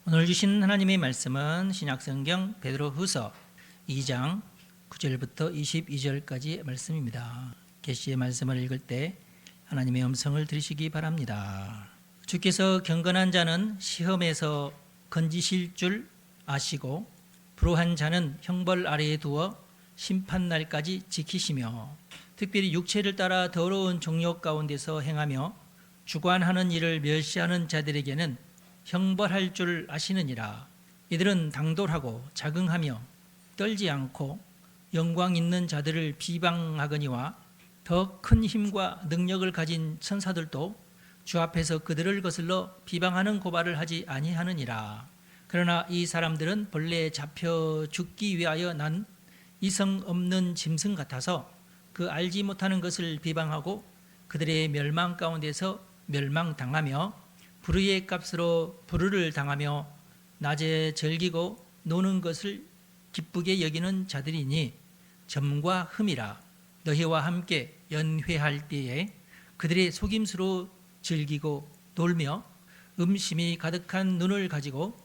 오늘 주신 하나님의 말씀은 신약성경 베드로후서 2장 9절부터 22절까지 말씀입니다. 계시의 말씀을 읽을 때 하나님의 음성을 들으시기 바랍니다. 주께서 경건한 자는 시험에서 건지실 줄 아시고 불의한 자는 형벌 아래에 두어 심판날까지 지키시며 특별히 육체를 따라 더러운 정욕 가운데서 행하며 주관하는 일을 멸시하는 자들에게는 형벌할 줄 아시느니라. 이들은 당돌하고 자긍하며 떨지 않고 영광 있는 자들을 비방하거니와 더 큰 힘과 능력을 가진 천사들도 주 앞에서 그들을 거슬러 비방하는 고발을 하지 아니하느니라. 그러나 이 사람들은 본래 잡혀 죽기 위하여 난 이성 없는 짐승 같아서 그 알지 못하는 것을 비방하고 그들의 멸망 가운데서 멸망당하며 불의의 값으로 불의를 당하며 낮에 즐기고 노는 것을 기쁘게 여기는 자들이니 점과 흠이라. 너희와 함께 연회할 때에 그들의 속임수로 즐기고 놀며 음심이 가득한 눈을 가지고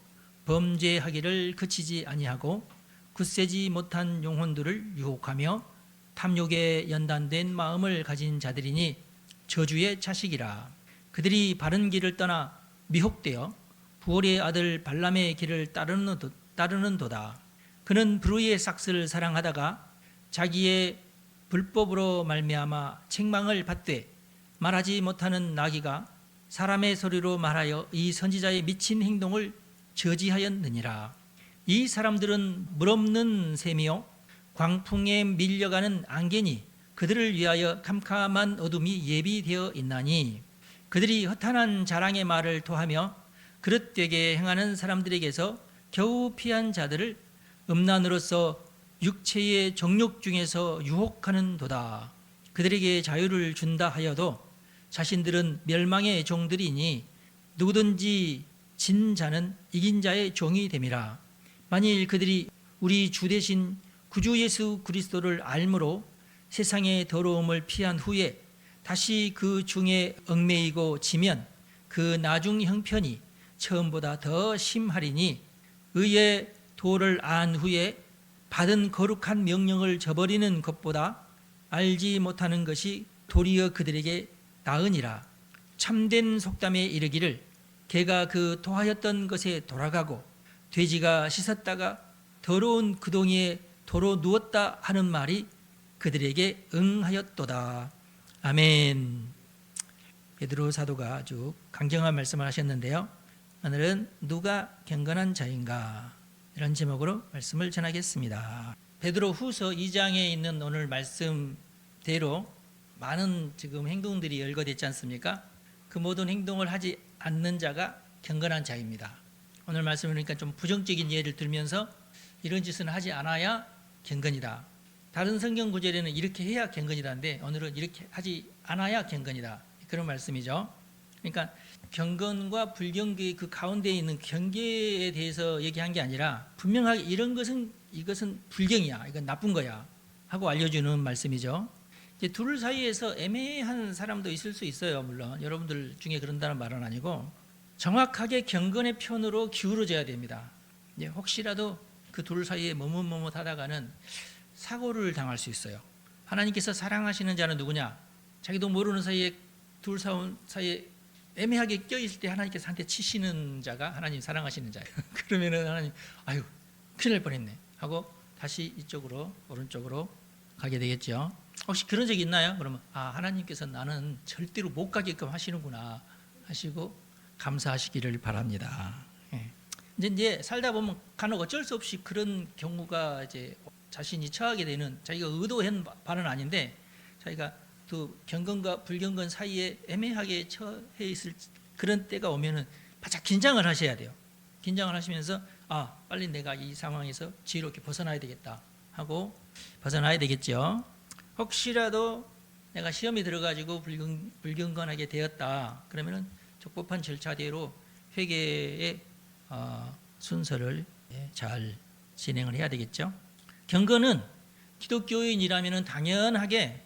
범죄하기를 그치지 아니하고 굳세지 못한 영혼들을 유혹하며 탐욕에 연단된 마음을 가진 자들이니 저주의 자식이라. 그들이 바른 길을 떠나 미혹되어 부올의 아들 발람의 길을 따르는도다. 그는 불의의 삭스를 사랑하다가 자기의 불법으로 말미암아 책망을 받되 말하지 못하는 나귀가 사람의 소리로 말하여 이 선지자의 미친 행동을 저지하였느니라. 이 사람들은 물없는 샘이요 광풍에 밀려가는 안개니 그들을 위하여 캄캄한 어둠이 예비되어 있나니 그들이 허탄한 자랑의 말을 토하며 그릇되게 행하는 사람들에게서 겨우 피한 자들을 음란으로서 육체의 정욕 중에서 유혹하는 도다. 그들에게 자유를 준다 하여도 자신들은 멸망의 종들이니 누구든지 진 자는 이긴 자의 종이 됨이라. 만일 그들이 우리 주 대신 구주 예수 그리스도를 알므로 세상의 더러움을 피한 후에 다시 그 중에 얽매이고 지면 그 나중 형편이 처음보다 더 심하리니 의의 도를 안 후에 받은 거룩한 명령을 저버리는 것보다 알지 못하는 것이 도리어 그들에게 나으니라. 참된 속담에 이르기를 개가 그 토하였던 것에 돌아가고 돼지가 씻었다가 더러운 그동이에 도로 누웠다 하는 말이 그들에게 응하였도다. 아멘. 베드로 사도가 아주 강경한 말씀을 하셨는데요. 오늘은 누가 경건한 자인가 이런 제목으로 말씀을 전하겠습니다. 베드로 후서 2장에 있는 오늘 말씀대로 많은 지금 행동들이 열거됐지 않습니까? 그 모든 행동을 하지 않는 자가 경건한 자입니다. 오늘 말씀을 그러니까 좀 부정적인 예를 들면서 이런 짓은 하지 않아야 경건이다. 다른 성경 구절에는 이렇게 해야 경건이다인데 오늘은 이렇게 하지 않아야 경건이다. 그런 말씀이죠. 그러니까 경건과 불경계의 그 가운데에 있는 경계에 대해서 얘기한 게 아니라 분명하게 이것은 불경이야. 이건 나쁜 거야. 하고 알려주는 말씀이죠. 이제 둘 사이에서 애매한 사람도 있을 수 있어요. 물론 여러분들 중에 그런다는 말은 아니고 정확하게 경건의 편으로 기울어져야 됩니다. 이제 혹시라도 그 둘 사이에 머뭇머뭇하다가는 사고를 당할 수 있어요. 하나님께서 사랑하시는 자는 누구냐? 자기도 모르는 사이에 둘 사이에 애매하게 껴있을 때 하나님께서 한테 치시는 자가 하나님 사랑하시는 자예요. 그러면은 하나님 아유 큰일 날 뻔했네 하고 다시 이쪽으로 오른쪽으로 가게 되겠죠. 혹시 그런 적이 있나요? 그러면 하나님께서 나는 절대로 못 가게끔 하시는구나 하시고 감사하시기를 바랍니다. 이제 살다 보면 간혹 어쩔 수 없이 그런 경우가 이제 자신이 처하게 되는 자기가 의도한 바는 아닌데 자기가 또 경건과 불경건 사이에 애매하게 처해 있을 그런 때가 오면은 바짝 긴장을 하셔야 돼요. 긴장을 하시면서 빨리 내가 이 상황에서 지혜롭게 벗어나야 되겠다 하고 벗어나야 되겠죠. 혹시라도 내가 시험에 들어가지고 불경건하게 되었다 그러면은 적법한 절차대로 회개의 순서를 잘 진행을 해야 되겠죠. 경건은 기독교인이라면 당연하게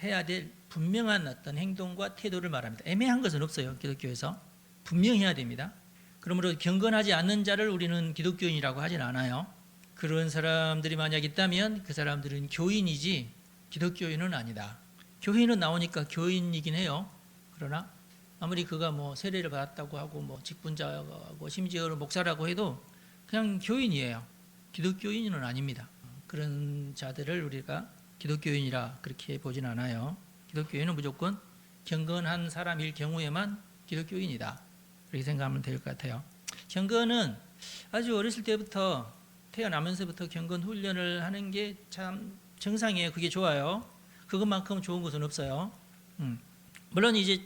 해야 될 분명한 어떤 행동과 태도를 말합니다. 애매한 것은 없어요. 기독교에서 분명히 해야 됩니다. 그러므로 경건하지 않는 자를 우리는 기독교인이라고 하진 않아요. 그런 사람들이 만약 있다면 그 사람들은 교인이지 기독교인은 아니다. 교인은 나오니까 교인이긴 해요. 그러나 아무리 그가 뭐 세례를 받았다고 하고 뭐 직분자고 심지어 목사라고 해도 그냥 교인이에요. 기독교인은 아닙니다. 그런 자들을 우리가 기독교인이라 그렇게 보진 않아요. 기독교인은 무조건 경건한 사람일 경우에만 기독교인이다. 그렇게 생각하면 될 것 같아요. 경건은 아주 어렸을 때부터 태어나면서부터 경건 훈련을 하는 게 참 정상이에요. 그게 좋아요. 그것만큼 좋은 것은 없어요. 물론 이제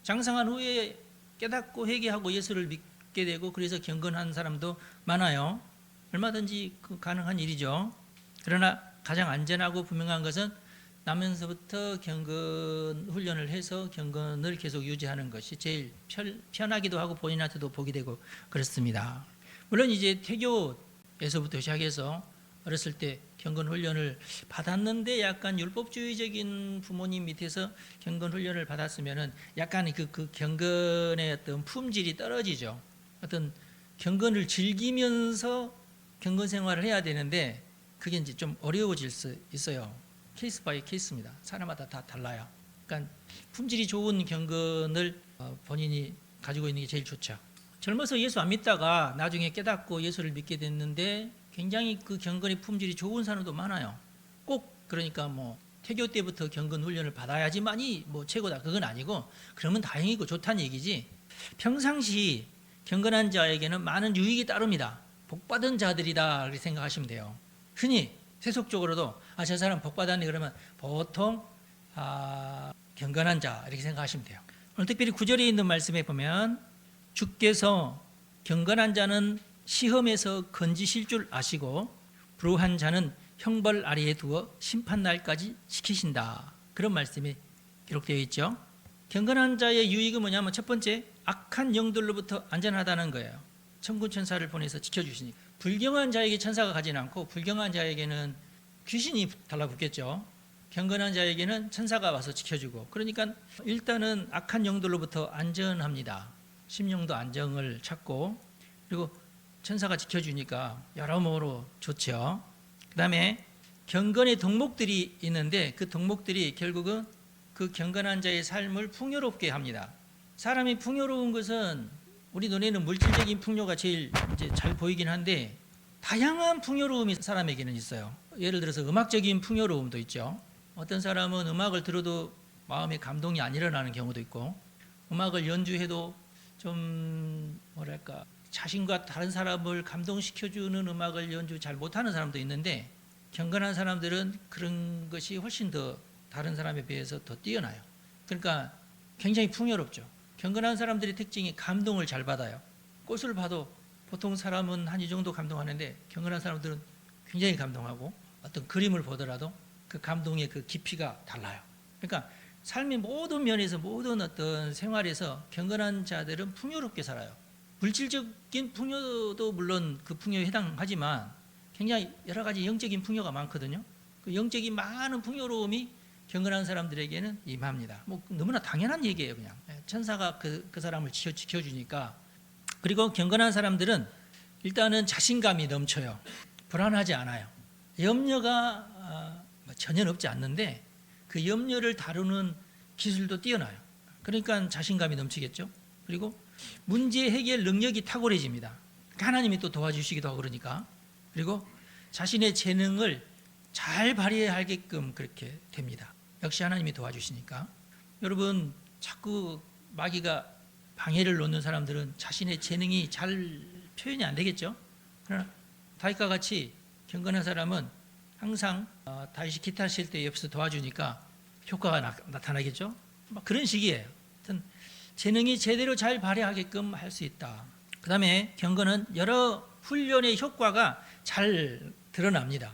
장성한 후에 깨닫고 회개하고 예수를 믿게 되고 그래서 경건한 사람도 많아요. 얼마든지 가능한 일이죠. 그러나 가장 안전하고 분명한 것은 나면서부터 경건 훈련을 해서 경건을 계속 유지하는 것이 제일 편하기도 하고 본인한테도 복이 되고 그렇습니다. 물론 이제 태교에서부터 시작해서 어렸을 때 경건 훈련을 받았는데 약간 율법주의적인 부모님 밑에서 경건 훈련을 받았으면은 약간 그 경건의 어떤 품질이 떨어지죠. 어떤 경건을 즐기면서 경건 생활을 해야 되는데 그게 이제 좀 어려워질 수 있어요. 케이스 바이 케이스입니다. 사람마다 다 달라요. 그러니까 품질이 좋은 경건을 본인이 가지고 있는 게 제일 좋죠. 젊어서 예수 안 믿다가 나중에 깨닫고 예수를 믿게 됐는데 굉장히 그 경건의 품질이 좋은 사람도 많아요. 꼭 그러니까 뭐 태교 때부터 경건 훈련을 받아야지만이 뭐 최고다 그건 아니고 그러면 다행이고 좋다는 얘기지. 평상시 경건한 자에게는 많은 유익이 따릅니다. 복받은 자들이다 이렇게 생각하시면 돼요. 흔히 세속적으로도 저 사람 복받았네 그러면 보통 경건한 자 이렇게 생각하시면 돼요. 오늘 특별히 9절에 있는 말씀에 보면 주께서 경건한 자는 시험에서 건지실 줄 아시고 불우한 자는 형벌 아래에 두어 심판날까지 지키신다. 그런 말씀이 기록되어 있죠. 경건한 자의 유익은 뭐냐면 첫 번째 악한 영들로부터 안전하다는 거예요. 천군 천사를 보내서 지켜주시니 불경한 자에게 천사가 가진 않고 불경한 자에게는 귀신이 달라붙겠죠. 경건한 자에게는 천사가 와서 지켜주고 그러니까 일단은 악한 영들로부터 안전합니다. 심령도 안정을 찾고 그리고 천사가 지켜주니까 여러모로 좋죠. 그 다음에 경건의 덕목들이 있는데 그 덕목들이 결국은 그 경건한 자의 삶을 풍요롭게 합니다. 사람이 풍요로운 것은 우리 눈에는 물질적인 풍요가 제일 이제 잘 보이긴 한데 다양한 풍요로움이 사람에게는 있어요. 예를 들어서 음악적인 풍요로움도 있죠. 어떤 사람은 음악을 들어도 마음에 감동이 안 일어나는 경우도 있고 음악을 연주해도 좀 뭐랄까 자신과 다른 사람을 감동시켜주는 음악을 연주 잘 못하는 사람도 있는데 경건한 사람들은 그런 것이 훨씬 더 다른 사람에 비해서 더 뛰어나요. 그러니까 굉장히 풍요롭죠. 경건한 사람들의 특징이 감동을 잘 받아요. 꽃을 봐도 보통 사람은 한 이 정도 감동하는데 경건한 사람들은 굉장히 감동하고 어떤 그림을 보더라도 그 감동의 그 깊이가 달라요. 그러니까 삶의 모든 면에서 모든 어떤 생활에서 경건한 자들은 풍요롭게 살아요. 물질적인 풍요도 물론 그 풍요에 해당하지만 굉장히 여러 가지 영적인 풍요가 많거든요. 그 영적인 많은 풍요로움이 경건한 사람들에게는 임합니다. 뭐 너무나 당연한 얘기예요, 그냥. 천사가 그 사람을 지켜주니까. 그리고 경건한 사람들은 일단은 자신감이 넘쳐요. 불안하지 않아요. 염려가 전혀 없지 않는데 그 염려를 다루는 기술도 뛰어나요. 그러니까 자신감이 넘치겠죠. 그리고 문제 해결 능력이 탁월해집니다. 하나님이 또 도와주시기도 하고 그러니까. 그리고 자신의 재능을 잘 발휘하게끔 그렇게 됩니다. 역시 하나님이 도와주시니까. 여러분 자꾸 마귀가 방해를 놓는 사람들은 자신의 재능이 잘 표현이 안 되겠죠. 그러나 다윗과 같이 경건한 사람은 항상 다윗이 기타 칠 때 옆에서 도와주니까 효과가 나타나겠죠. 막 그런 식이에요. 하여튼 재능이 제대로 잘 발휘하게끔 할 수 있다. 그 다음에 경건은 여러 훈련의 효과가 잘 드러납니다.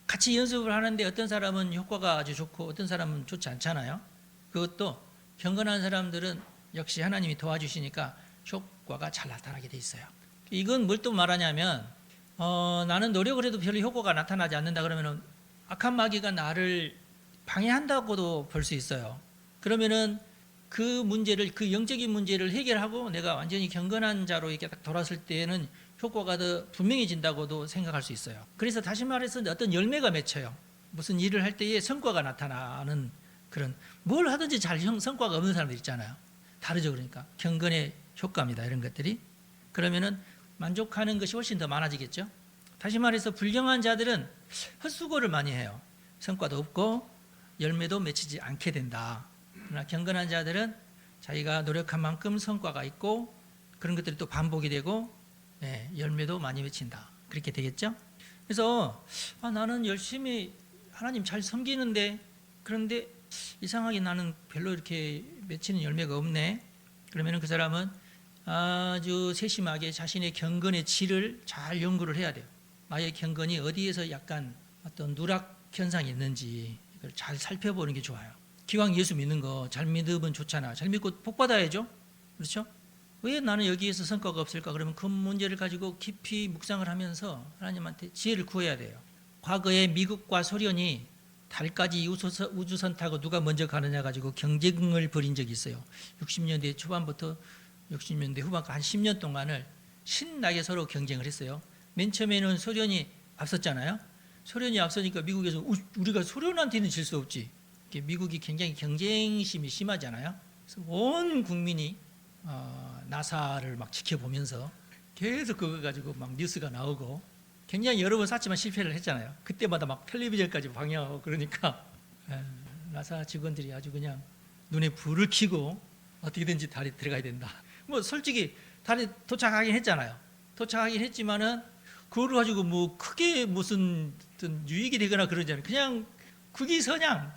같이 연습을 하는데 어떤 사람은 효과가 아주 좋고 어떤 사람은 좋지 않잖아요. 그것도 경건한 사람들은 역시 하나님이 도와주시니까 효과가 잘 나타나게 돼 있어요. 이건 뭘 또 말하냐면 나는 노력을 해도 별로 효과가 나타나지 않는다 그러면 악한 마귀가 나를 방해한다고도 볼 수 있어요. 그러면은 그 문제를, 그 영적인 문제를 해결하고 내가 완전히 경건한 자로 이렇게 딱 돌아설 때에는 효과가 더 분명해진다고도 생각할 수 있어요. 그래서 다시 말해서 어떤 열매가 맺혀요. 무슨 일을 할 때에 성과가 나타나는 그런, 뭘 하든지 잘 성과가 없는 사람들 있잖아요. 다르죠. 그러니까 경건의 효과입니다. 이런 것들이. 그러면은 만족하는 것이 훨씬 더 많아지겠죠. 다시 말해서 불경한 자들은 헛수고를 많이 해요. 성과도 없고 열매도 맺히지 않게 된다. 그러나 경건한 자들은 자기가 노력한 만큼 성과가 있고 그런 것들이 또 반복이 되고 열매도 많이 맺힌다. 그렇게 되겠죠. 그래서 나는 열심히 하나님 잘 섬기는데, 그런데 이상하게 나는 별로 이렇게 맺히는 열매가 없네. 그러면 그 사람은 아주 세심하게 자신의 경건의 질을 잘 연구를 해야 돼요. 나의 경건이 어디에서 약간 어떤 누락 현상이 있는지 이걸 잘 살펴보는 게 좋아요. 기왕 예수 믿는 거 잘 믿으면 좋잖아. 잘 믿고 복 받아야죠. 그렇죠? 왜 나는 여기에서 성과가 없을까? 그러면 그 문제를 가지고 깊이 묵상을 하면서 하나님한테 지혜를 구해야 돼요. 과거에 미국과 소련이 달까지 우주선 타고 누가 먼저 가느냐 가지고 경쟁을 벌인 적이 있어요. 60년대 초반부터 60년대 후반까지 한 10년 동안을 신나게 서로 경쟁을 했어요. 맨 처음에는 소련이 앞섰잖아요. 소련이 앞서니까 미국에서 우리가 소련한테는 질 수 없지. 미국이 굉장히 경쟁심이 심하잖아요. 그래서 온 국민이 나사를 막 지켜보면서 계속 그거 가지고 막 뉴스가 나오고 굉장히 여러 번 쐈지만 실패를 했잖아요. 그때마다 막 텔레비전까지 방영하고 그러니까 나사 직원들이 아주 그냥 눈에 불을 켜고 어떻게든지 달에 들어가야 된다. 뭐 솔직히 달에 도착하긴 했잖아요. 도착하긴 했지만은 그걸 가지고 뭐 크게 무슨 유익이 되거나 그러지 않아요. 그냥 국위선양.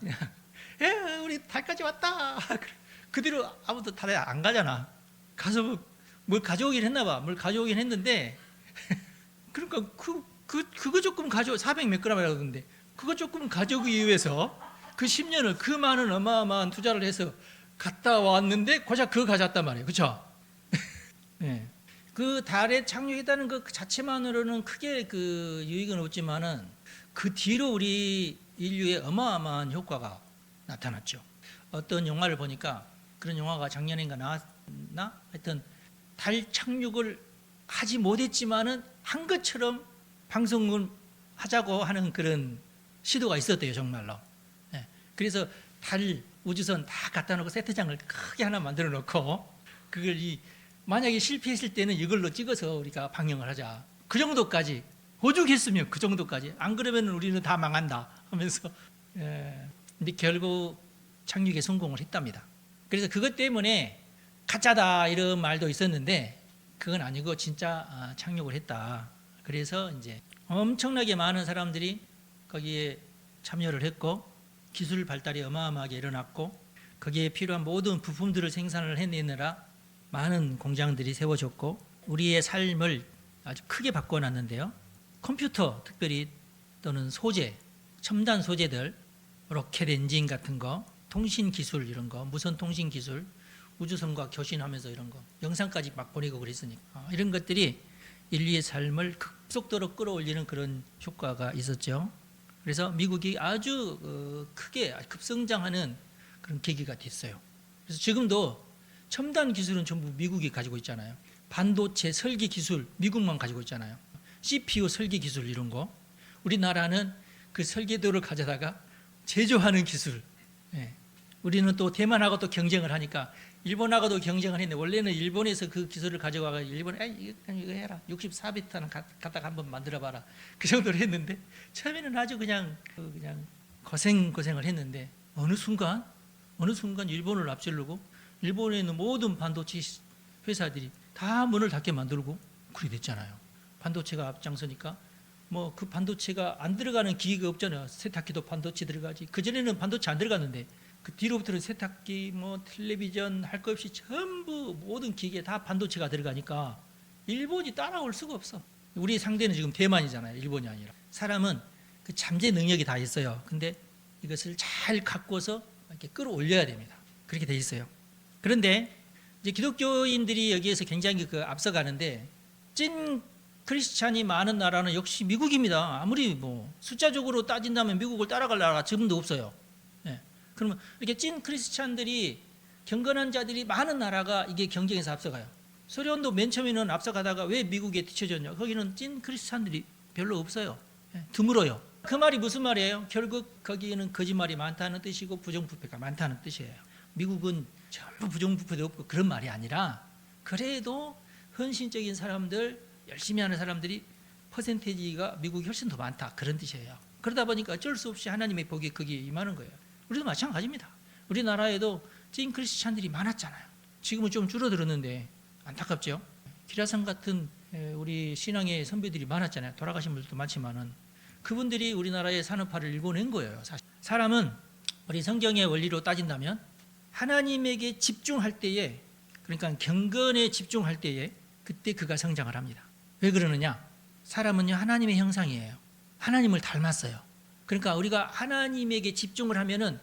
우리 달까지 왔다. 그 뒤로 아무도 달에 안 가잖아. 가서 뭘 가져오긴 했나 봐. 뭘 가져오긴 했는데 그러니까 그거 조금 400 몇 g이라고 그러는데 그거 조금 가져오기 위해서 그 10년을 그 많은 어마어마한 투자를 해서 갔다 왔는데 고작 그거 가져왔단 말이에요. 그렇죠? 네. 그 달에 착륙했다는 그 자체만으로는 크게 그 유익은 없지만은 그 뒤로 우리 인류의 어마어마한 효과가 나타났죠. 어떤 영화를 보니까 그런 영화가 작년인가 나왔나? 하여튼 달 착륙을 하지 못했지만은 한 것처럼 방송을 하자고 하는 그런 시도가 있었대요, 정말로. 네. 그래서 달 우주선 다 갖다 놓고 세트장을 크게 하나 만들어 놓고 그걸 만약에 실패했을 때는 이걸로 찍어서 우리가 방영을 하자. 그 정도까지 오죽했으면 그 정도까지. 안 그러면 우리는 다 망한다 하면서 근데 결국 착륙에 성공을 했답니다. 그래서 그것 때문에 가짜다 이런 말도 있었는데 그건 아니고 진짜 착륙을 했다. 그래서 이제 엄청나게 많은 사람들이 거기에 참여를 했고 기술 발달이 어마어마하게 일어났고 거기에 필요한 모든 부품들을 생산을 해내느라 많은 공장들이 세워졌고 우리의 삶을 아주 크게 바꿔놨는데요. 컴퓨터 특별히 또는 소재, 첨단 소재들, 로켓 엔진 같은 거, 통신 기술 이런 거, 무선 통신 기술, 우주선과 교신하면서 이런 거, 영상까지 막 보내고 그랬으니까 이런 것들이 인류의 삶을 급속도로 끌어올리는 그런 효과가 있었죠. 그래서 미국이 아주 크게 급성장하는 그런 계기가 됐어요. 그래서 지금도 첨단 기술은 전부 미국이 가지고 있잖아요. 반도체 설계 기술 미국만 가지고 있잖아요. CPU 설계 기술 이런 거. 우리나라는 그 설계도를 가져다가 제조하는 기술. 우리는 또 대만하고 또 경쟁을 하니까 일본하고도 경쟁을 했는데 원래는 일본에서 그 기술을 가져와서 일본에 이거 해라 64비트는 갖다가 한번 만들어봐라 그 정도로 했는데 처음에는 아주 그냥 고생을 했는데 어느 순간 일본을 앞지르고 일본에 있는 모든 반도체 회사들이 다 문을 닫게 만들고 그래 됐잖아요. 반도체가 앞장서니까 뭐 그 반도체가 안 들어가는 기기가 없잖아요. 세탁기도 반도체 들어가지. 그전에는 반도체 안 들어갔는데 그 뒤로부터는 세탁기, 뭐 텔레비전 할 것 없이 전부 모든 기계에 다 반도체가 들어가니까 일본이 따라올 수가 없어. 우리 상대는 지금 대만이잖아요. 일본이 아니라. 사람은 그 잠재 능력이 다 있어요. 근데 이것을 잘 갖고서 이렇게 끌어올려야 됩니다. 그렇게 돼 있어요. 그런데 이제 기독교인들이 여기에서 굉장히 앞서가는데 찐 크리스찬이 많은 나라는 역시 미국입니다. 아무리 뭐 숫자적으로 따진다면 미국을 따라갈 나라가 지금도 없어요. 그러면 이렇게 찐 크리스찬들이 경건한 자들이 많은 나라가 이게 경쟁에서 앞서가요. 소련도 맨 처음에는 앞서가다가 왜 미국에 뒤처졌냐? 거기는 찐 크리스찬들이 별로 없어요. 드물어요. 그 말이 무슨 말이에요? 결국 거기에는 거짓말이 많다는 뜻이고 부정부패가 많다는 뜻이에요. 미국은 전부 부정부패도 없고 그런 말이 아니라 그래도 헌신적인 사람들, 열심히 하는 사람들이 퍼센테이지가 미국이 훨씬 더 많다, 그런 뜻이에요. 그러다 보니까 어쩔 수 없이 하나님의 복이 거기에 임하는 거예요. 우리도 마찬가지입니다. 우리나라에도 찐 크리스찬들이 많았잖아요. 지금은 좀 줄어들었는데 안타깝죠. 기라성 같은 우리 신앙의 선배들이 많았잖아요. 돌아가신 분들도 많지만은 그분들이 우리나라의 산업화를 일궈낸 거예요. 사실 사람은 우리 성경의 원리로 따진다면 하나님에게 집중할 때에, 그러니까 경건에 집중할 때에 그때 그가 성장을 합니다. 왜 그러느냐? 사람은요 하나님의 형상이에요. 하나님을 닮았어요. 그러니까 우리가 하나님에게 집중을 하면은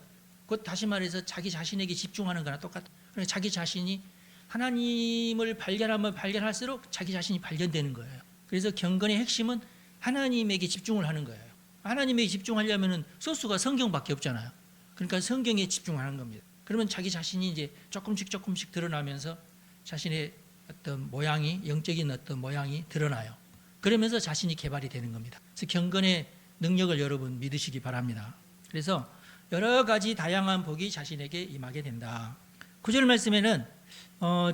곧 다시 말해서 자기 자신에게 집중하는 거나 똑같아요. 그러니까 자기 자신이 하나님을 발견하면 발견할수록 자기 자신이 발견되는 거예요. 그래서 경건의 핵심은 하나님에게 집중을 하는 거예요. 하나님에게 집중하려면은 소스가 성경밖에 없잖아요. 그러니까 성경에 집중하는 겁니다. 그러면 자기 자신이 이제 조금씩 드러나면서 자신의 어떤 모양이, 영적인 어떤 모양이 드러나요. 그러면서 자신이 개발이 되는 겁니다. 그래서 경건의 능력을 여러분 믿으시기 바랍니다. 그래서 여러 가지 다양한 복이 자신에게 임하게 된다. 9절 말씀에는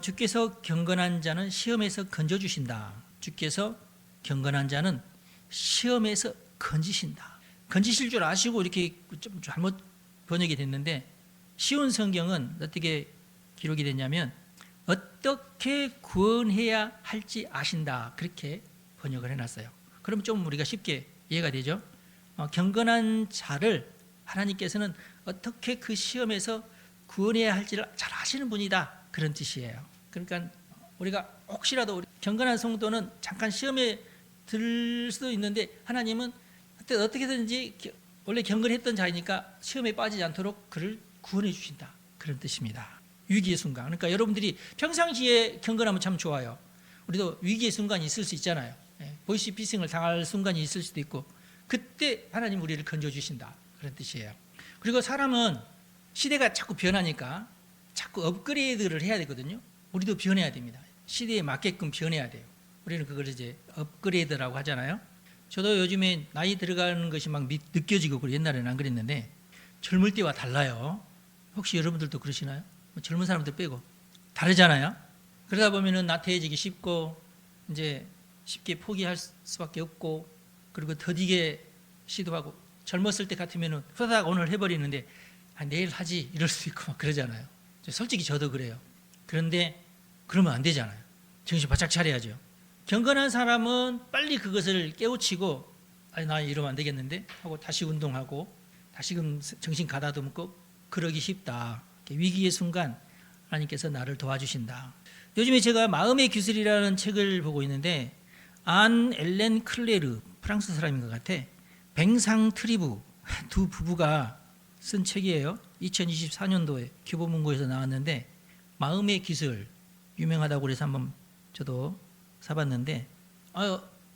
주께서 경건한 자는 시험에서 건져주신다. 주께서 경건한 자는 시험에서 건지신다. 건지실 줄 아시고 이렇게 좀 잘못 번역이 됐는데, 쉬운 성경은 어떻게 기록이 됐냐면 어떻게 구원해야 할지 아신다, 그렇게 번역을 해놨어요. 그럼 좀 우리가 쉽게 이해가 되죠. 경건한 자를 하나님께서는 어떻게 그 시험에서 구원해야 할지를 잘 아시는 분이다, 그런 뜻이에요. 그러니까 우리가 혹시라도 경건한 성도는 잠깐 시험에 들 수도 있는데 하나님은 어떻게든지 원래 경건했던 자이니까 시험에 빠지지 않도록 그를 구원해 주신다, 그런 뜻입니다. 위기의 순간, 그러니까 여러분들이 평상시에 경건하면 참 좋아요. 우리도 위기의 순간이 있을 수 있잖아요. 보이스피싱을 당할 순간이 있을 수도 있고 그때 하나님 우리를 건져주신다, 그런 뜻이에요. 그리고 사람은 시대가 자꾸 변하니까 자꾸 업그레이드를 해야 되거든요. 우리도 변해야 됩니다. 시대에 맞게끔 변해야 돼요. 우리는 그걸 이제 업그레이드라고 하잖아요. 저도 요즘에 나이 들어가는 것이 막 느껴지고, 그리고 옛날에는 안 그랬는데 젊을 때와 달라요. 혹시 여러분들도 그러시나요? 젊은 사람들 빼고 다르잖아요. 그러다 보면은 나태해지기 쉽고 이제 쉽게 포기할 수밖에 없고, 그리고 더디게 시도하고, 젊었을 때 같으면은 후다닥 오늘 해버리는데 내일 하지 이럴 수 있고 막 그러잖아요. 솔직히 저도 그래요. 그런데 그러면 안 되잖아요. 정신 바짝 차려야죠. 경건한 사람은 빨리 그것을 깨우치고 나 이러면 안 되겠는데 하고 다시 운동하고 다시금 정신 가다듬고 그러기 쉽다. 위기의 순간 하나님께서 나를 도와주신다. 요즘에 제가 마음의 기술이라는 책을 보고 있는데 안 엘렌 클레르, 프랑스 사람인 것 같아. 뱅상 트리부 두 부부가 쓴 책이에요. 2024년도에 교보문고에서 나왔는데 마음의 기술, 유명하다고 그래서 한번 저도 사봤는데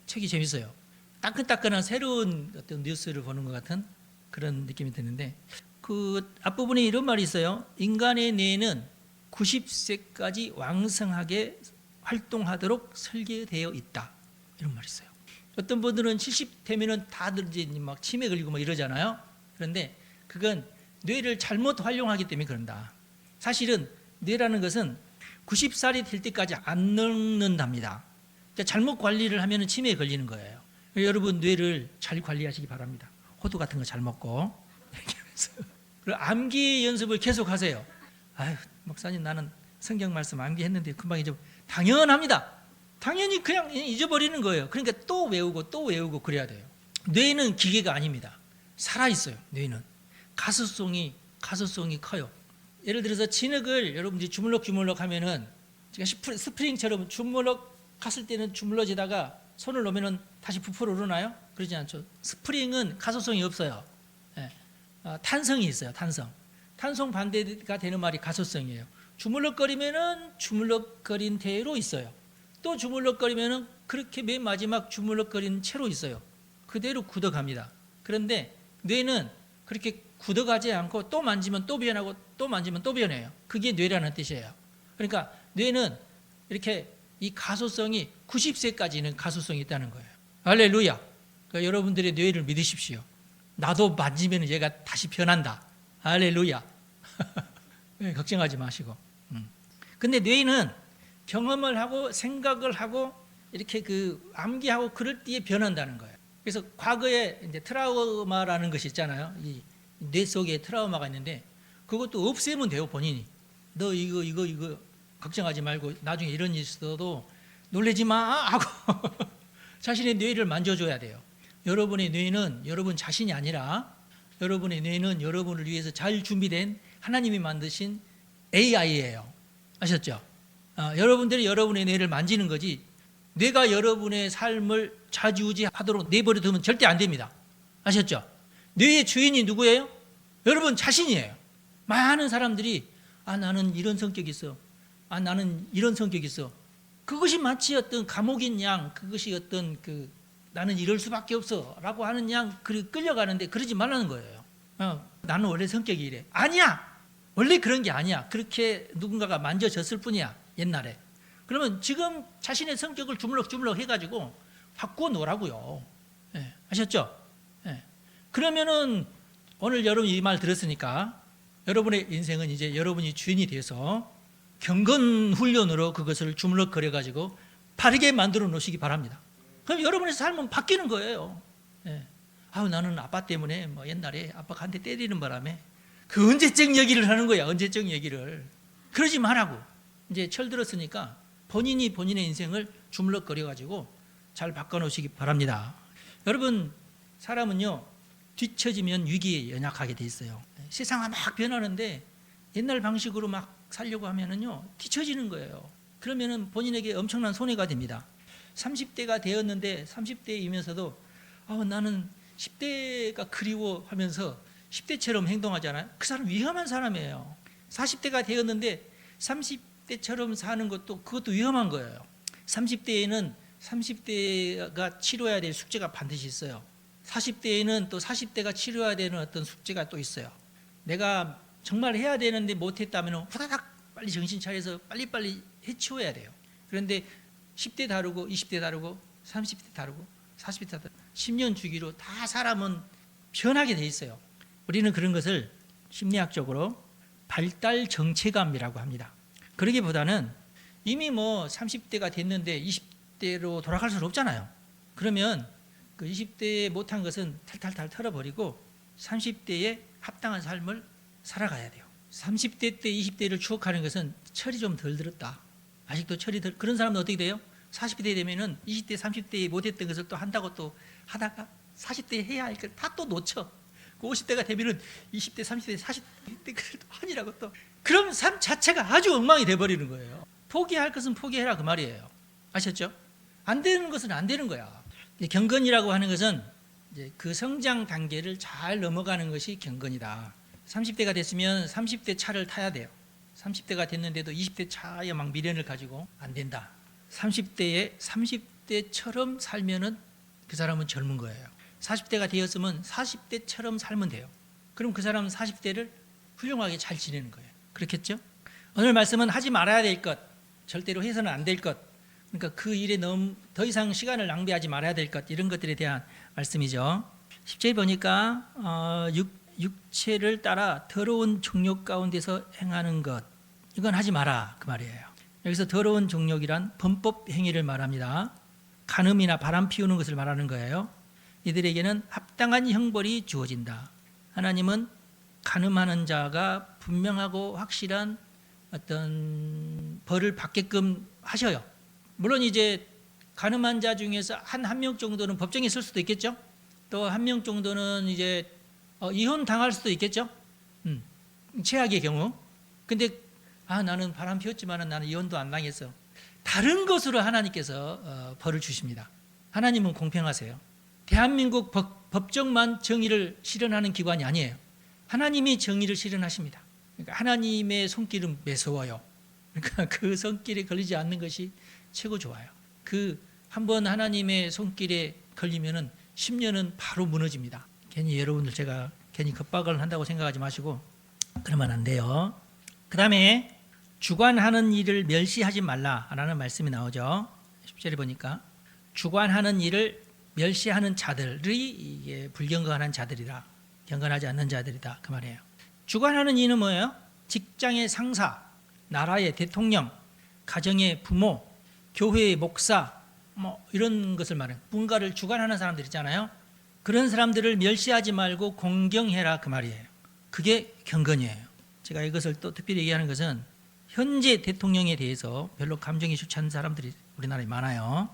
책이 재밌어요. 따끈따끈한 새로운 어떤 뉴스를 보는 것 같은 그런 느낌이 드는데, 그 앞부분에 이런 말이 있어요. 인간의 뇌는 90세까지 왕성하게 활동하도록 설계되어 있다, 이런 말이 있어요. 어떤 분들은 70 되면은 다들 이제 막 치매 걸리고 막 이러잖아요. 그런데 그건 뇌를 잘못 활용하기 때문에 그런다. 사실은 뇌라는 것은 90살이 될 때까지 안 늙는답니다. 그러니까 잘못 관리를 하면 치매에 걸리는 거예요. 여러분 뇌를 잘 관리하시기 바랍니다. 호두 같은 거 잘 먹고. 그리고 암기 연습을 계속 하세요. 아유, 목사님 나는 성경 말씀 암기했는데 금방 잊어. 당연합니다. 당연히 그냥 잊어버리는 거예요. 그러니까 또 외우고 그래야 돼요. 뇌는 기계가 아닙니다. 살아있어요. 뇌는 가소성이 커요. 예를 들어서 진흙을 여러분들이 주물럭 하면은 제가 스프링처럼 주물럭 갔을 때는 주물러지다가 손을 놓으면은 다시 부풀어 오르나요? 그러지 않죠. 스프링은 가소성이 없어요. 네. 탄성이 있어요. 탄성 반대가 되는 말이 가소성이에요. 주물럭거리면은 주물럭거린 대로 있어요. 또 주물럭거리면은 그렇게 맨 마지막 주물럭거린 채로 있어요. 그대로 굳어갑니다. 그런데 뇌는 그렇게 굳어가지 않고 또 만지면 또 변하고 또 만지면 또 변해요. 그게 뇌라는 뜻이에요. 그러니까 뇌는 이렇게 이 가소성이 90세까지는 가소성이 있다는 거예요. 할렐루야. 그러니까 여러분들의 뇌를 믿으십시오. 나도 만지면 얘가 다시 변한다. 할렐루야. 네, 걱정하지 마시고. 근데 뇌는 경험을 하고 생각을 하고 이렇게 그 암기하고 그럴 때에 변한다는 거예요. 그래서 과거에 이제 트라우마라는 것이 있잖아요. 이 뇌 속에 트라우마가 있는데 그것도 없애면 돼요, 본인이. 너 이거 걱정하지 말고 나중에 이런 일 있어도 놀라지 마 하고 자신의 뇌를 만져줘야 돼요. 여러분의 뇌는 여러분 자신이 아니라 여러분의 뇌는 여러분을 위해서 잘 준비된 하나님이 만드신 AI예요. 아셨죠? 여러분들이 여러분의 뇌를 만지는 거지 뇌가 여러분의 삶을 좌지우지하도록 내버려 두면 절대 안 됩니다. 아셨죠? 뇌의 주인이 누구예요? 여러분 자신이에요. 많은 사람들이 나는 이런 성격이 있어. 나는 이런 성격이 있어. 그것이 마치 어떤 감옥인 양, 그것이 어떤 나는 이럴 수밖에 없어 라고 하는 양 끌려가는데 그러지 말라는 거예요. 나는 원래 성격이 이래. 아니야. 원래 그런 게 아니야. 그렇게 누군가가 만져졌을 뿐이야. 옛날에. 그러면 지금 자신의 성격을 주물럭주물럭 해가지고 바꾸어 놓으라고요. 네, 아셨죠? 네. 그러면은 오늘 여러분이 이 말 들었으니까 여러분의 인생은 이제 여러분이 주인이 돼서 경건 훈련으로 그것을 주물럭거려 가지고 바르게 만들어 놓으시기 바랍니다. 그럼 여러분의 삶은 바뀌는 거예요. 네. 나는 아빠 때문에 옛날에 아빠가 한 대 때리는 바람에 그 언제적 얘기를 하는 거야. 언제적 얘기를. 그러지 말라고. 이제 철들었으니까 본인이 본인의 인생을 주물럭거려 가지고 잘 바꿔놓으시기 바랍니다. 여러분 사람은요 뒤처지면 위기에 연약하게 돼 있어요. 세상은 막 변하는데 옛날 방식으로 막 살려고 하면은요 뒤처지는 거예요. 그러면은 본인에게 엄청난 손해가 됩니다. 30대가 되었는데 30대이면서도 나는 10대가 그리워 하면서 10대처럼 행동하잖아요. 그 사람 위험한 사람이에요. 40대가 되었는데 30대처럼 사는 그것도 위험한 거예요. 30대에는 30대가 치러야 될 숙제가 반드시 있어요. 40대에는 또 40대가 치러야 되는 어떤 숙제가 또 있어요. 내가 정말 해야 되는데 못했다면 후다닥 빨리 정신 차려서 빨리빨리 해치워야 돼요. 그런데 10대 다르고 20대 다르고 30대 다르고 40대 다르고 10년 주기로 다 사람은 변하게 돼 있어요. 우리는 그런 것을 심리학적으로 발달 정체감이라고 합니다. 그러기보다는 이미 30대가 됐는데 20대로 돌아갈 수는 없잖아요. 그러면 그 20대에 못한 것은 탈탈탈 털어버리고 30대에 합당한 삶을 살아가야 돼요. 30대 때 20대를 추억하는 것은 철이 좀 덜 들었다. 아직도 철이 덜, 그런 사람은 어떻게 돼요? 40대 되면은 20대, 30대에 못했던 것을 또 한다고 또 하다가 40대에 해야 할 걸 다 또 놓쳐. 그 50대가 되면은 20대, 30대, 40대 걸 또 하니라고 또. 그럼 삶 자체가 아주 엉망이 돼버리는 거예요. 포기할 것은 포기해라 그 말이에요. 아셨죠? 안 되는 것은 안 되는 거야. 경건이라고 하는 것은 이제 그 성장 단계를 잘 넘어가는 것이 경건이다. 30대가 됐으면 30대 차를 타야 돼요. 30대가 됐는데도 20대 차에 막 미련을 가지고 안 된다. 30대에 30대처럼 살면은 그 사람은 젊은 거예요. 40대가 되었으면 40대처럼 살면 돼요. 그럼 그 사람은 40대를 훌륭하게 잘 지내는 거예요. 그렇겠죠? 오늘 말씀은 하지 말아야 될 것, 절대로 해서는 안 될 것, 그러니까 그 일에 더 이상 시간을 낭비하지 말아야 될 것, 이런 것들에 대한 말씀이죠. 10절 보니까 육체를 따라 더러운 정욕 가운데서 행하는 것, 이건 하지 마라 그 말이에요. 여기서 더러운 정욕이란 범법 행위를 말합니다. 간음이나 바람 피우는 것을 말하는 거예요. 이들에게는 합당한 형벌이 주어진다. 하나님은 간음하는 자가 분명하고 확실한 어떤 벌을 받게끔 하셔요. 물론 이제 간음한 자 중에서 한 명 정도는 법정에 있을 수도 있겠죠. 또 한 명 정도는 이제 이혼 당할 수도 있겠죠. 최악의 경우. 근데 나는 바람 피웠지만 나는 이혼도 안 당했어. 다른 것으로 하나님께서 벌을 주십니다. 하나님은 공평하세요. 대한민국 법정만 정의를 실현하는 기관이 아니에요. 하나님이 정의를 실현하십니다. 그러니까 하나님의 손길은 매서워요. 그러니까 그 손길에 걸리지 않는 것이 최고 좋아요. 그 한번 하나님의 손길에 걸리면은 10년은 바로 무너집니다. 괜히 여러분들 제가 괜히 겁박을 한다고 생각하지 마시고 그러면 안 돼요. 그 다음에 주관하는 일을 멸시하지 말라라는 말씀이 나오죠. 10절에 보니까 주관하는 일을 멸시하는 자들이 이게 불경건한 자들이라, 경건하지 않는 자들이다 그 말이에요. 주관하는 일은 뭐예요? 직장의 상사, 나라의 대통령, 가정의 부모, 교회의 목사, 뭐 이런 것을 말해요. 뭔가를 주관하는 사람들 있잖아요. 그런 사람들을 멸시하지 말고 공경해라 그 말이에요. 그게 경건이에요. 제가 이것을 또 특별히 얘기하는 것은 현재 대통령에 대해서 별로 감정이 좋지 않은 사람들이 우리나라에 많아요.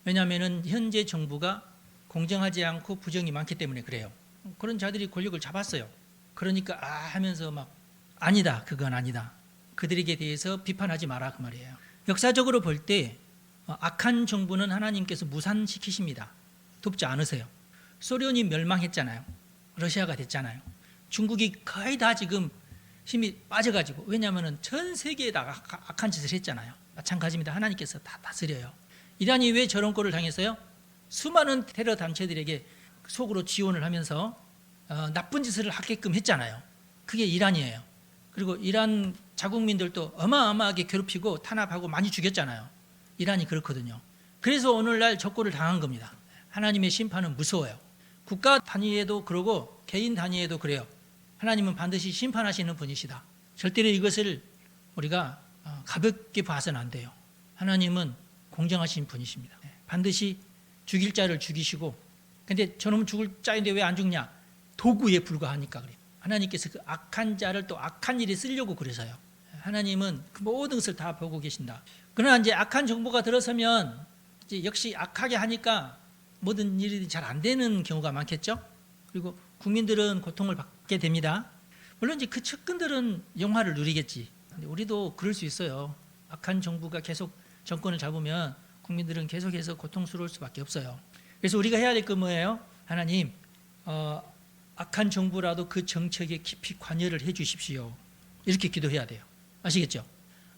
왜냐하면 현재 정부가 공정하지 않고 부정이 많기 때문에 그래요. 그런 자들이 권력을 잡았어요. 그러니까 하면서 막 아니다, 그건 아니다. 그들에게 대해서 비판하지 마라 그 말이에요. 역사적으로 볼 때 악한 정부는 하나님께서 무산시키십니다. 돕지 않으세요. 소련이 멸망했잖아요. 러시아가 됐잖아요. 중국이 거의 다 지금 힘이 빠져가지고, 왜냐하면 전 세계에다가 악한 짓을 했잖아요. 마찬가지입니다. 하나님께서 다 다스려요. 이란이 왜 저런 꼴을 당했어요? 수많은 테러 단체들에게 속으로 지원을 하면서 나쁜 짓을 하게끔 했잖아요. 그게 이란이에요. 그리고 이란 자국민들도 어마어마하게 괴롭히고 탄압하고 많이 죽였잖아요. 이란이 그렇거든요. 그래서 오늘날 저 꼴을 당한 겁니다. 하나님의 심판은 무서워요. 국가 단위에도 그러고 개인 단위에도 그래요. 하나님은 반드시 심판하시는 분이시다. 절대로 이것을 우리가 가볍게 봐서는 안 돼요. 하나님은 공정하신 분이십니다. 반드시 죽일 자를 죽이시고, 근데 저놈은 죽을 자인데 왜 안 죽냐? 도구에 불과하니까 그래요. 하나님께서 그 악한 자를 또 악한 일에 쓰려고 그래서요. 하나님은 그 모든 것을 다 보고 계신다. 그러나 이제 악한 정부가 들어서면 이제 역시 악하게 하니까 모든 일이 잘 안 되는 경우가 많겠죠. 그리고 국민들은 고통을 받게 됩니다. 물론 이제 그 측근들은 영화를 누리겠지. 근데 우리도 그럴 수 있어요. 악한 정부가 계속 정권을 잡으면 국민들은 계속해서 고통스러울 수밖에 없어요. 그래서 우리가 해야 될 건 뭐예요? 하나님, 악한 정부라도 그 정책에 깊이 관여를 해 주십시오. 이렇게 기도해야 돼요. 아시겠죠?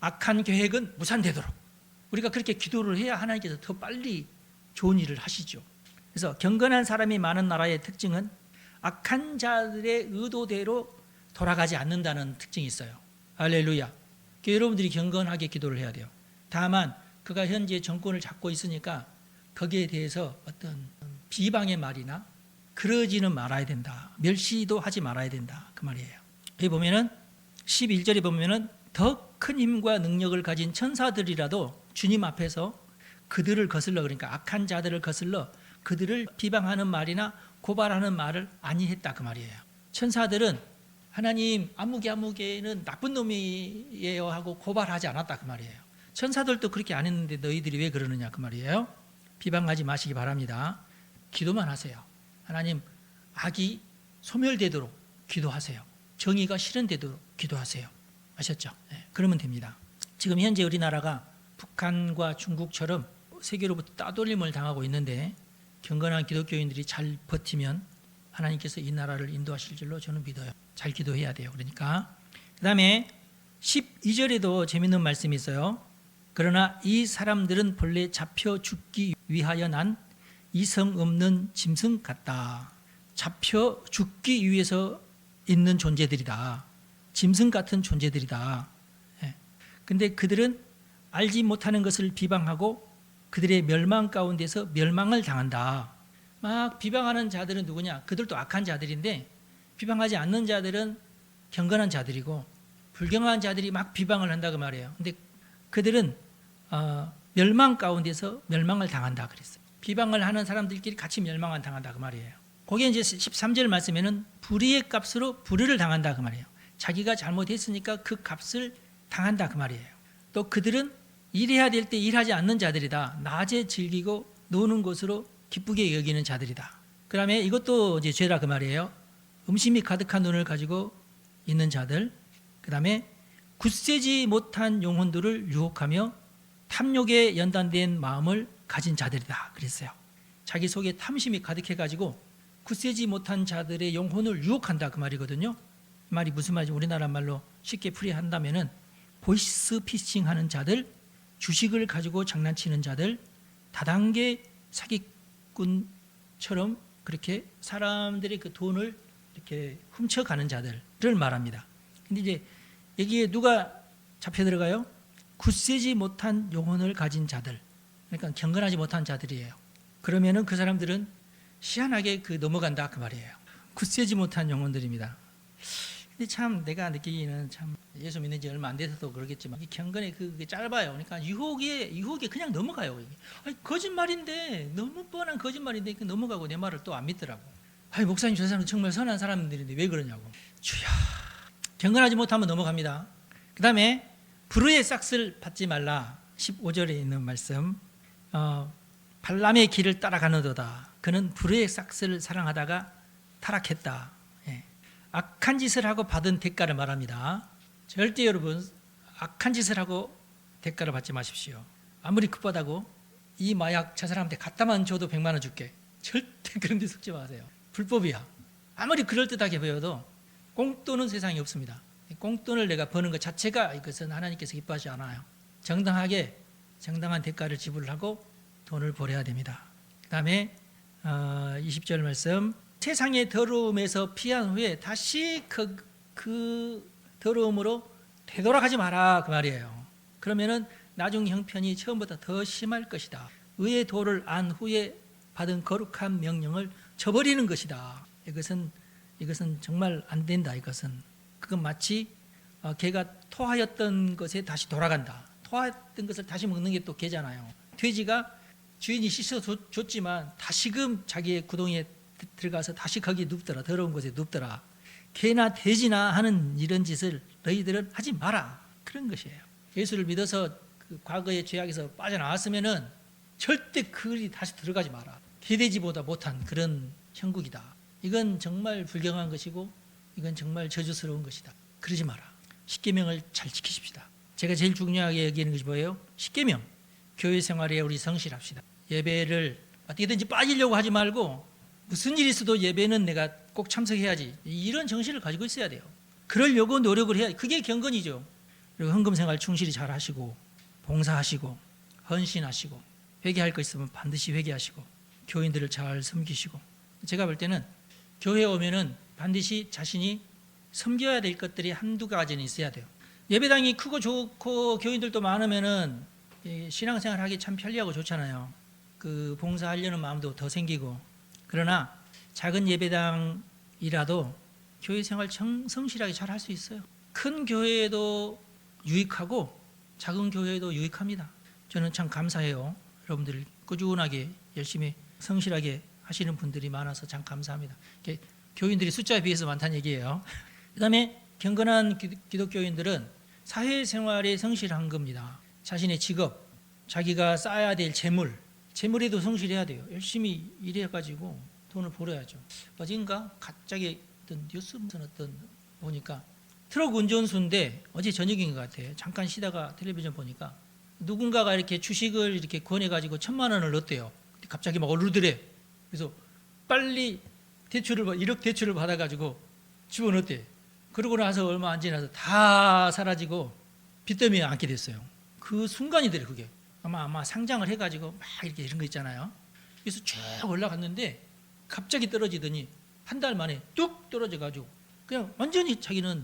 악한 계획은 무산되도록 우리가 그렇게 기도를 해야 하나님께서 더 빨리 좋은 일을 하시죠. 그래서 경건한 사람이 많은 나라의 특징은 악한 자들의 의도대로 돌아가지 않는다는 특징이 있어요. 할렐루야. 여러분들이 경건하게 기도를 해야 돼요. 다만 그가 현재 정권을 잡고 있으니까 거기에 대해서 어떤 비방의 말이나 그러지는 말아야 된다. 멸시도 하지 말아야 된다. 그 말이에요. 여기 보면은 11절에 보면은 더 큰 힘과 능력을 가진 천사들이라도 주님 앞에서 그들을 거슬러, 그러니까 악한 자들을 거슬러 그들을 비방하는 말이나 고발하는 말을 아니했다 그 말이에요. 천사들은 하나님 아무개는 나쁜 놈이에요 하고 고발하지 않았다 그 말이에요. 천사들도 그렇게 안 했는데 너희들이 왜 그러느냐 그 말이에요. 비방하지 마시기 바랍니다. 기도만 하세요. 하나님 악이 소멸되도록 기도하세요. 정의가 실현되도록 기도하세요. 아셨죠? 네, 그러면 됩니다. 지금 현재 우리나라가 북한과 중국처럼 세계로부터 따돌림을 당하고 있는데 경건한 기독교인들이 잘 버티면 하나님께서 이 나라를 인도하실 줄로 저는 믿어요. 잘 기도해야 돼요. 그러니까 그 다음에 12절에도 재밌는 말씀이 있어요. 그러나 이 사람들은 본래 잡혀 죽기 위하여 난 이성 없는 짐승 같다. 잡혀 죽기 위해서 있는 존재들이다. 짐승 같은 존재들이다. 근데 그들은 알지 못하는 것을 비방하고 그들의 멸망 가운데서 멸망을 당한다. 막 비방하는 자들은 누구냐? 그들도 악한 자들인데 비방하지 않는 자들은 경건한 자들이고 불경한 자들이 막 비방을 한다 그 말이에요. 근데 그들은 멸망 가운데서 멸망을 당한다 그랬어요. 비방을 하는 사람들끼리 같이 멸망을 당한다 그 말이에요. 거기에 이제 13절 말씀에는 불의의 값으로 불의를 당한다 그 말이에요. 자기가 잘못했으니까 그 값을 당한다 그 말이에요. 또 그들은 일해야 될 때 일하지 않는 자들이다. 낮에 즐기고 노는 것으로 기쁘게 여기는 자들이다. 그 다음에 이것도 이제 죄라 그 말이에요. 음심이 가득한 눈을 가지고 있는 자들. 그 다음에 굳세지 못한 영혼들을 유혹하며 탐욕에 연단된 마음을 가진 자들이다 그랬어요. 자기 속에 탐심이 가득해가지고 굳세지 못한 자들의 영혼을 유혹한다 그 말이거든요. 이 말이 무슨 말인지 우리나라 말로 쉽게 풀이한다면은 보이스 피싱하는 자들, 주식을 가지고 장난치는 자들, 다단계 사기꾼처럼 그렇게 사람들의 그 돈을 이렇게 훔쳐가는 자들을 말합니다. 근데 이제 여기에 누가 잡혀 들어가요? 굳세지 못한 영혼을 가진 자들, 그러니까 경건하지 못한 자들이에요. 그러면은 그 사람들은 희한하게 넘어간다 그 말이에요. 굳세지 못한 영혼들입니다. 근데 참 내가 느끼기에는 참 예수 믿는 지 얼마 안 돼서도 그러겠지만 이 경건의 그게 짧아요. 그러니까 유혹에 그냥 넘어가요. 아니, 거짓말인데 너무 뻔한 거짓말인데 넘어가고 내 말을 또 안 믿더라고. 아니 목사님 저 사람은 정말 선한 사람들인데 왜 그러냐고. 주야, 경건하지 못하면 넘어갑니다. 그 다음에 불의의 싹을 받지 말라. 15절에 있는 말씀, 발람의 길을 따라가는도다. 그는 불의의 싹을 사랑하다가 타락했다. 예. 악한 짓을 하고 받은 대가를 말합니다. 절대 여러분 악한 짓을 하고 대가를 받지 마십시오. 아무리 급하다고 이 마약 저 사람한테 갖다만 줘도 100만 원 줄게. 절대 그런 데 속지 마세요. 불법이야. 아무리 그럴듯하게 보여도 꽁돈은 세상에 없습니다. 꽁돈을 내가 버는 것 자체가 이것은 하나님께서 기뻐하지 않아요. 정당하게 정당한 대가를 지불하고 돈을 벌어야 됩니다. 그 다음에 20절 말씀, 세상의 더러움에서 피한 후에 다시 그 더러움으로 되돌아가지 마라 그 말이에요. 그러면은 나중 형편이 처음보다 더 심할 것이다. 의의 도를 안 후에 받은 거룩한 명령을 저버리는 것이다. 이것은 정말 안 된다. 그건 마치 개가 토하였던 것에 다시 돌아간다. 토하였던 것을 다시 먹는 게 또 개잖아요. 돼지가 주인이 씻어줬지만 다시금 자기의 구덩이에 들어가서 다시 거기 눕더라. 더러운 곳에 눕더라. 개나 돼지나 하는 이런 짓을 너희들은 하지 마라. 그런 것이에요. 예수를 믿어서 그 과거의 죄악에서 빠져나왔으면은 절대 그 일이 다시 들어가지 마라. 개돼지보다 못한 그런 형국이다. 이건 정말 불경한 것이고 이건 정말 저주스러운 것이다. 그러지 마라. 십계명을 잘 지키십시다. 제가 제일 중요하게 여기는 것이 뭐예요? 십계명. 교회 생활에 우리 성실합시다. 예배를 어떻게든지 빠지려고 하지 말고 무슨 일이 있어도 예배는 내가 꼭 참석해야지. 이런 정신을 가지고 있어야 돼요. 그러려고 노력을 해야 그게 경건이죠. 그리고 헌금 생활 충실히 잘 하시고 봉사하시고 헌신하시고 회개할 거 있으면 반드시 회개하시고 교인들을 잘 섬기시고. 제가 볼 때는 교회에 오면은 반드시 자신이 섬겨야 될 것들이 한두 가지는 있어야 돼요. 예배당이 크고 좋고 교인들도 많으면은 신앙생활 하기 참 편리하고 좋잖아요. 그 봉사하려는 마음도 더 생기고. 그러나 작은 예배당이라도 교회 생활 성실하게 잘 할 수 있어요. 큰 교회에도 유익하고 작은 교회에도 유익합니다. 저는 참 감사해요. 여러분들 꾸준하게 열심히 성실하게 하시는 분들이 많아서 참 감사합니다. 교인들이 숫자에 비해서 많다는 얘기예요. 그 다음에 경건한 기독교인들은 사회생활에 성실한 겁니다. 자신의 직업, 자기가 쌓아야 될 재물에도 성실해야 돼요. 열심히 일해가지고 돈을 벌어야죠. 어젠가 갑자기 뉴스에서 보니까 트럭 운전수인데 어제 저녁인 것 같아요. 잠깐 쉬다가 텔레비전 보니까 누군가가 이렇게 주식을 이렇게 권해가지고 1,000만 원을 넣었대요. 갑자기 막 오르더래. 그래서 빨리 1억 대출을 받아가지고 집어넣었대. 그러고 나서 얼마 안 지나서 다 사라지고 빚더미에 앉게 됐어요. 그 순간이더래 그게. 아마 상장을 해가지고 막 이렇게 이런 거 있잖아요. 그래서 쭉 올라갔는데 갑자기 떨어지더니 한 달 만에 뚝 떨어져가지고 그냥 완전히 자기는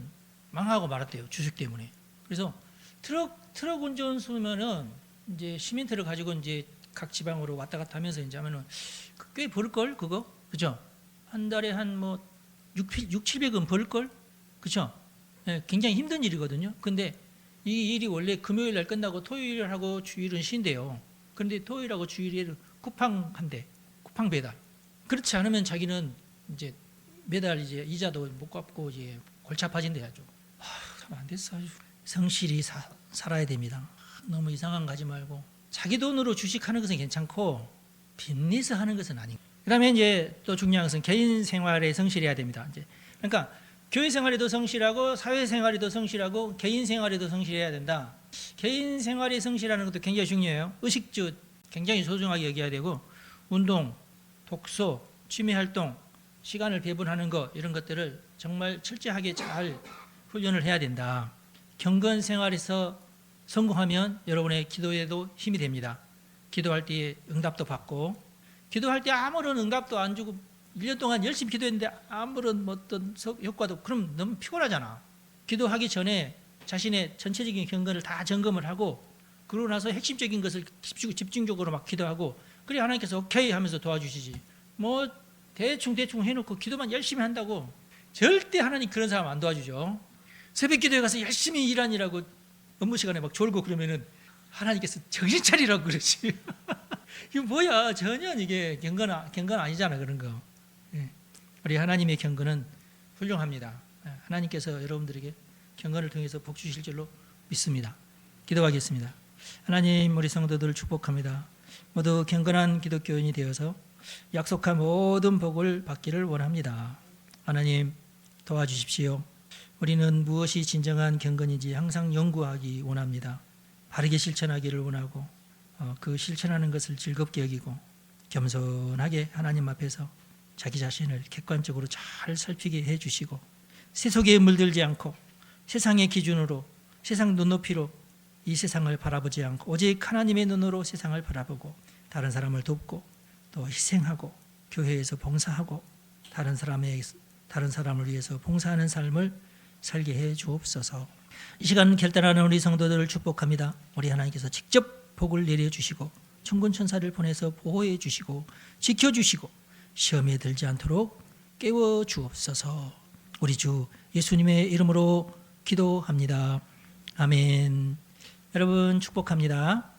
망하고 말았대요. 주식 때문에. 그래서 트럭 운전수면은 이제 시멘트를 가지고 이제 각 지방으로 왔다 갔다 하면서 이제 하면은 꽤 벌걸 그거 그죠? 한 달에 한 뭐 700은 벌걸 그죠? 네, 굉장히 힘든 일이거든요. 근데 이 일이 원래 금요일 날 끝나고 토요일하고 주일은 쉰대요. 그런데 토요일하고 주일에 쿠팡 한대, 쿠팡 배달. 그렇지 않으면 자기는 이제 매달 이제 이자도 못 갚고 이제 골치 아파진대야죠. 참 안 됐어. 성실히 살아야 됩니다. 너무 이상한 거 하지 말고 자기 돈으로 주식하는 것은 괜찮고 빚내서 하는 것은 아니고. 그다음에 이제 또 중요한 것은 개인 생활에 성실해야 됩니다. 이제 그러니까 교회 생활에도 성실하고 사회 생활에도 성실하고 개인 생활에도 성실해야 된다. 개인 생활에 성실하는 것도 굉장히 중요해요. 의식주 굉장히 소중하게 여겨야 되고 운동, 독서, 취미 활동, 시간을 배분하는 것 이런 것들을 정말 철저하게 잘 훈련을 해야 된다. 경건 생활에서 성공하면 여러분의 기도에도 힘이 됩니다. 기도할 때 응답도 받고 기도할 때 아무런 응답도 안 주고 1년 동안 열심히 기도했는데 아무런 어떤 효과도, 그럼 너무 피곤하잖아. 기도하기 전에 자신의 전체적인 경건을 다 점검을 하고, 그러고 나서 핵심적인 것을 집중적으로 막 기도하고, 그래 하나님께서 오케이 하면서 도와주시지. 뭐 대충 해놓고 기도만 열심히 한다고 절대 하나님 그런 사람 안 도와주죠. 새벽 기도에 가서 열심히 일하느라고 업무 시간에 막 졸고 그러면은 하나님께서 정신 차리라고 그러지. 이거 뭐야, 전혀 이게 경건 아니잖아, 그런 거. 예. 우리 하나님의 경건은 훌륭합니다. 하나님께서 여러분들에게 경건을 통해서 복 주실 줄로 믿습니다. 기도하겠습니다. 하나님, 우리 성도들을 축복합니다. 모두 경건한 기독교인이 되어서 약속한 모든 복을 받기를 원합니다. 하나님, 도와주십시오. 우리는 무엇이 진정한 경건인지 항상 연구하기 원합니다. 바르게 실천하기를 원하고, 그 실천하는 것을 즐겁게 여기고 겸손하게 하나님 앞에서 자기 자신을 객관적으로 잘 살피게 해주시고, 세속에 물들지 않고 세상의 기준으로, 세상 눈높이로 이 세상을 바라보지 않고 오직 하나님의 눈으로 세상을 바라보고 다른 사람을 돕고 또 희생하고 교회에서 봉사하고 다른 사람을 위해서 봉사하는 삶을 살게 해 주옵소서. 이 시간 결단하는 우리 성도들을 축복합니다. 우리 하나님께서 직접 복을 내려주시고 천군 천사를 보내서 보호해 주시고 지켜주시고 시험에 들지 않도록 깨워 주옵소서. 우리 주 예수님의 이름으로 기도합니다. 아멘. 여러분 축복합니다.